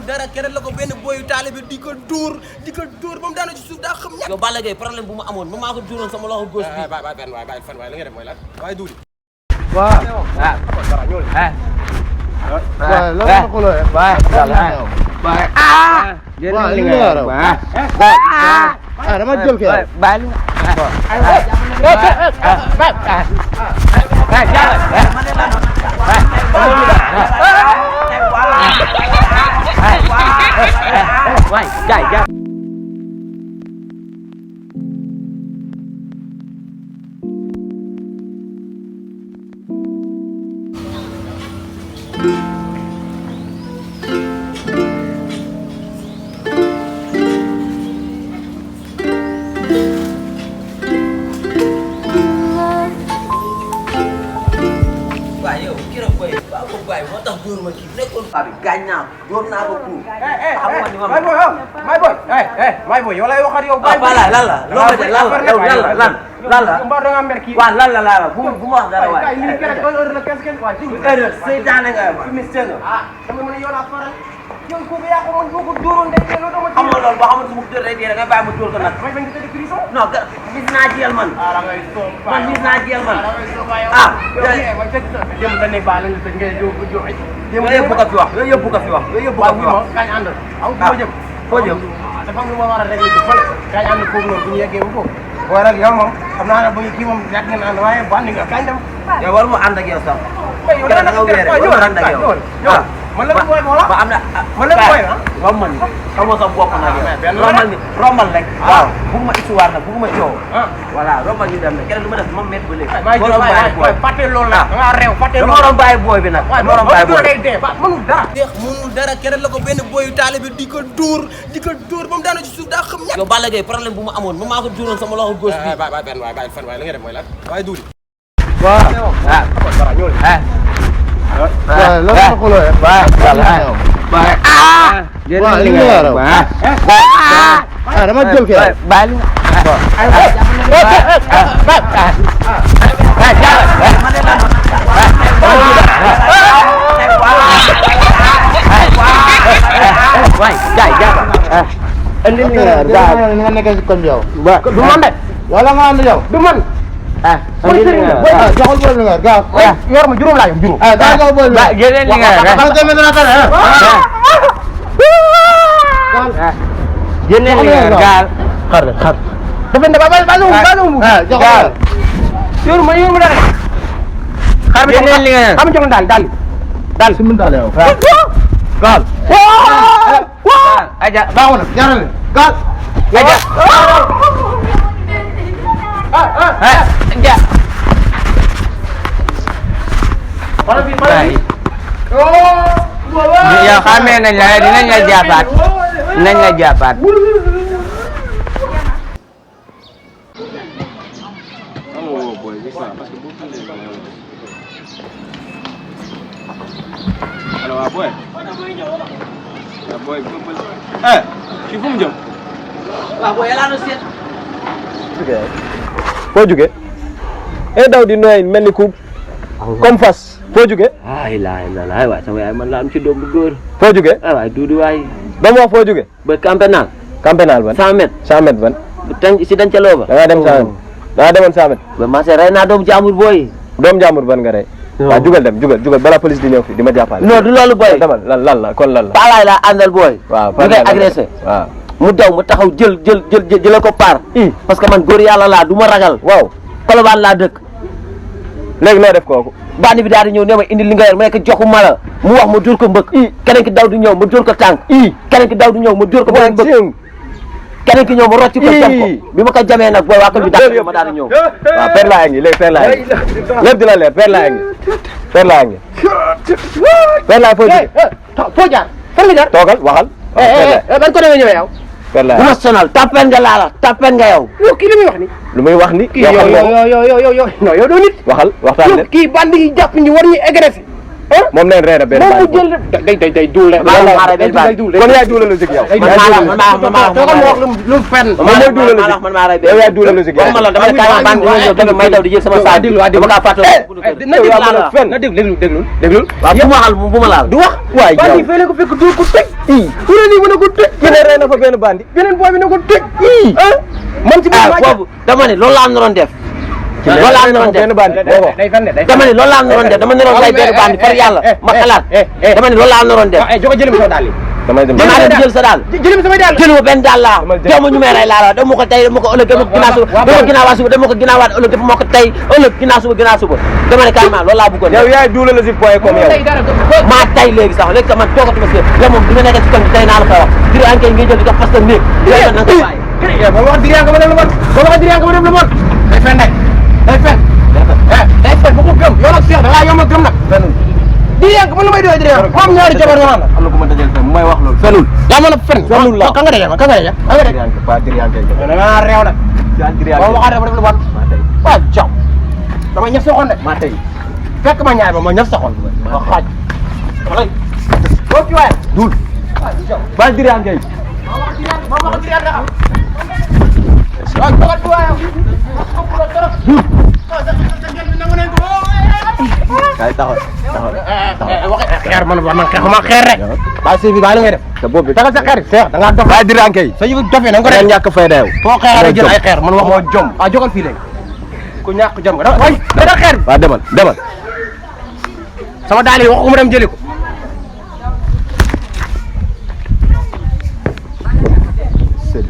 dara keneen la ko benn boyu taalibe di ko dóor ba mu daanu ci suuf daa xam ñàkk. yow Balla Gaye problème bu ma amoon ma maa ko dóoroon sama loxo gauche bi. bàyyi fan waay li nga def mooy lan waaye duudi. waaw lan la ko looyee. waaw li nga raw dama jël kii may boy yow lay waxat yow lan la bu ma wax dara waay li kene ko heure la kenn waay ci heure seytaane nga fumiste nga dama mën yow la faral yow ko ya ko mën ko dóoroon day lo dama xam nga loolu boo xamante su ma dóor day dee da nga bàyyi ma dóor ko nag may bañ ko tëdd prison non gis naa jiyal man ala ngay so man gis naa jiyal man ma tëdd dem da ne ba la nga tëdd ngay joxe yëpp ko fi wax yëpp ko fi wax kañ ànd aw foo jëm dafa am lu ma war a régler ci fële kañ ànd foofu noonu bu ñu yeggee bu foofu booy rek yow moom xam naa ne bu ñu kii moom yàgg ngeen ànd waaye bandi nga kañ dem yow war mu ànd ak yow sax yow da nga wéere war ànd ak yow man la boy mo la ba am na man la boy rombal ni xamoo sa bopp nag yow rombal rek waaw bu ma histoire nag bu ma coow voilà rombal ñu dem nag keneen lu ma def ma met ba léegi borom bàyyi boy fàtte loolu la nga réew fàtte loolu borom bàyyi boy bi nag borom bàyyi boy day dee ba mënul dara keneen la ko benn boyu taalibe di ko dóor ba mu daanu ci suuf daa xam ñàkk. yow Balla Gaye problème bu ma amoon ma maa ko dóoroon sama loxo gauche bi bàyyi fan waay li nga def mooy lan waaye duudi. lan la ko looyee. li nga raw dama jël kii indi li nga nekk ci kon yow. du man de. wala nga ànd yow. du man. indi li nga joxal bool li nga gaaw. yor ma juróom laa yor juróom. daa gaaw bool li nga. génne li nga génne li nga gaal. xar. dafa ne ba mu. joxal yor ma dara. génne li nga xam nga daal. si mun daal yow. gaal. aja baaxul nag jaarale gaal. aja yow xamee nañ la dinañ la jàppaat alors boy fii fu mu jëm. waaw booy yàlla na seet. foo jóge daw di nooy mel ni ku comme fas foo jóge ilaha illallah waay sama yaay man la am ci doom bu góor. foo jóge waay duudu waay. ba mu wax foo jóge ba campénal. campénal ban 100 mètres. 100 mètres ban si dancaloo ba. da ngaa dem 100 mètres da ngaa demoon 100 mètres ba marché rey naa doomu jaamur booy. doomu jaamur ban nga rey waaw jugal balaa police di ñëw fi di ma jàppale. non du loolu booy. demal lan la paalaay laa àndal booy. waaw ñu koy agressé. waaw mu daw mu taxaw jël ko paar. parce que man góor yàlla laa du ma ragal. waaw Colobane laa dëkk. léegi noo def kooku. bandi bi daal di ñëw ne ma indi li nga yor ma nekk joxu mala mu wax ma dóor ko mbëkk. keneen ki daw di ñëw ma dóor ko tànk. keneen ki daw di ñëw ma dóor ko beneen mbëkk. keneen ki ñëw ma rocci ko jam ko bi ma ko jamee nag booy waa kër bi daal ma daal di ñëw. waaw per laa ngi léegi per laa ngi lépp dina leer per laa ngi foo jóge foo jaar fan nga jaar. toogal waxal. ban ko demee ñëwee yow. per laa bu ma sonal tapen nga laa la tapen nga yow. yow kii li muy wax ni. lu muy wax ni. yow non yow doo nit. waxal waxtaan leen. kii bandi yi jàpp ñu war ñu agressé moom leen reere benn bandi day duul rek. kon yaay duula logique yow man maa wax lu fen. man mooy duula logique man maa rey yow yaay duula logique yow dama la dama ne kaay ma bandi ñëw dama may daw di jël sama saak dama kaa fàtte na déglu waaw bu ma waxal bu ma laal du wax waay bandi yow fay la ko fekk du ko tëj fu ne nii mën na ko tëj ki ne rey na fa benn bandi beneen booy bi na ko tëj man ci biir boobu dama ne loolu laa naroon def loolu laa naroon def benn bandi day fen de dama ne loolu laa naroon def dama naroon rey benn bandi par yàlla ma xalaat dama ne loolu laa naroon def joxe jëlim sa daal yi damay dem damaa dem jël sa daal jëlim sama daal jëluma benn daal laa jox ma ñu may rey laa la dama ko tey dama ko ëllëg dama ko ginnaaw suba dama ko ginnaawaat suba dama ko ginnaawaat ëllëg dama ko tey ëllëg ginnaaw suba dama ne carrément loolu laa bëggoon yow yaay duula logique point com yow maa tay léegi sax léegi sax man toogatuma si yow moom dina nekk ci koñ bi tey naa la koy wax diri enquête ngay jël di jox parce que néeg yooyu na nga ko bàyyi ba wax diriyaa nga ma def lu bon ba wax diriyaa nga ma def lu bon day fen day fen bu ko gëm yow nag Cheikh da ngaa yomb a gëm nag diriyaa nga man lu may doy diriyaa am ñaari jabar yoo xam ne am na ku ma dajal fen mooy wax loolu fenul yaa mën a fen fenul la ka nga dajal ka nga dajal pas diriyanke da nga réew nag boo waxaat dafa def lu bon waaw jaw dama ñëf soxoon de maa tey fekk ma ñaay ba ma ñëf soxoon ma xaaj walay boo ci waaye dul pas diriyanke ma wax diriyaa nga xam waaw ci waaye kay taxaw xeer man xeexuma xeer rek ba si bi ba la ngay def sa bopp bi tagal sa xeer Cheikh da nga dof pas diriyanke yi sa yu dofee na nga ko ren def ñàkk fayda yow foo xeer jël ay xeer man wax moo jom ah jógal fii léegi ku ñàkk jom nga way da xeer waa demal sama daal yi waxuma dem jëli ko sëñ